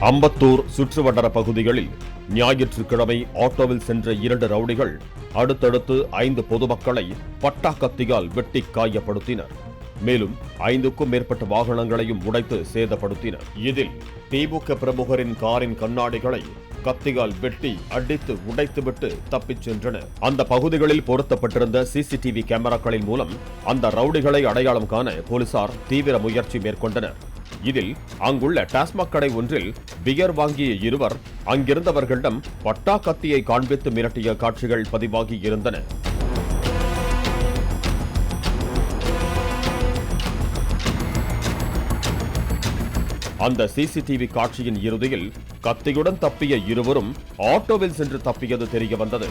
அம்பத்தூர் சுற்றுவட்டார பகுதிகளில் ஞாயிற்றுக்கிழமை ஆட்டோவில் சென்ற 2 ரவுடிகள் அடுத்தடுத்து 5 பொதுமக்களை பட்டா கத்தியால் வெட்டி காயப்படுத்தினர். மேலும் 5க்கும் மேற்பட்ட வாகனங்களையும் உடைத்து சேதப்படுத்தினர். இதில் திமுக பிரமுகரின் காரின் கண்ணாடிகளை கத்தியால் வெட்டி அடித்து உடைத்துவிட்டு தப்பிச் சென்றனர். அந்த பகுதிகளில் பொருத்தப்பட்டிருந்த சிசிடிவி கேமராக்களின் மூலம் அந்த ரவுடிகளை அடையாளம் காண போலீசார் தீவிர முயற்சி மேற்கொண்டனர். இதில் அங்குள்ள டாஸ்மாக் கடை ஒன்றில் பியர் வாங்கிய இருவர் அங்கிருந்தவர்களிடம் பட்டா கத்தியை காண்பித்து மிரட்டிய காட்சிகள் பதிவாகி இருந்தன. அந்த சிசிடிவி காட்சியின் இறுதியில் கத்தியுடன் தப்பிய இருவரும் ஆட்டோவில் சென்று தப்பியது தெரியவந்தது.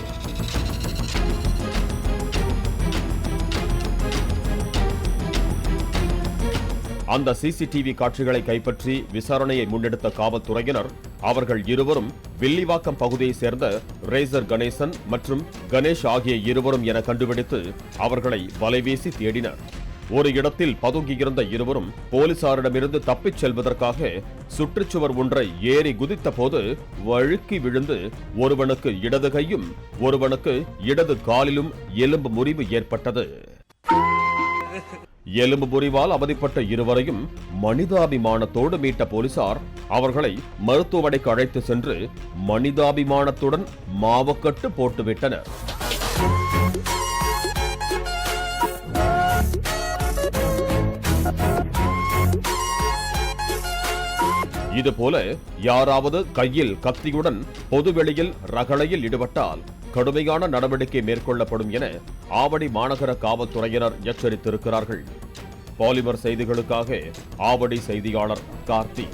அந்த சிசிடிவி காட்சிகளை கைப்பற்றி விசாரணையை முன்னெடுத்த காவல்துறையினர் அவர்கள் இருவரும் வில்லிவாக்கம் பகுதியை சேர்ந்த ரேசர் கணேசன் மற்றும் கணேஷ் ஆகிய இருவரும் என கண்டுபிடித்து அவர்களை வலைவீசி தேடினர். ஒரு இடத்தில் பதுங்கியிருந்த இருவரும் போலீசாரிடமிருந்து தப்பிச் செல்வதற்காக சுற்றுச்சுவர் ஒன்றை ஏறி குதித்த போது வழுக்கி விழுந்து ஒருவனுக்கு இடது கையும் ஒருவனுக்கு இடது காலிலும் எலும்பு முறிவு ஏற்பட்டது. எலும்பு முறிவால் அவதிப்பட்ட இருவரையும் மனிதாபிமானத்தோடு மீட்ட போலீசார் அவர்களை மருத்துவமனைக்கு அழைத்து சென்று மனிதாபிமானத்துடன் மாவக்கட்டு போட்டுவிட்டனர். இதுபோல யாராவது கையில் கத்தியுடன் பொதுவெளியில் ரகளையில் ஈடுபட்டால் கடுமையான நடவடிக்கை மேற்கொள்ளப்படும் என ஆவடி மாநகர காவல்துறையினர் எச்சரித்திருக்கிறார்கள். பாலிமர் செய்திகளுக்காக ஆவடி செய்தியாளர் கார்த்தி.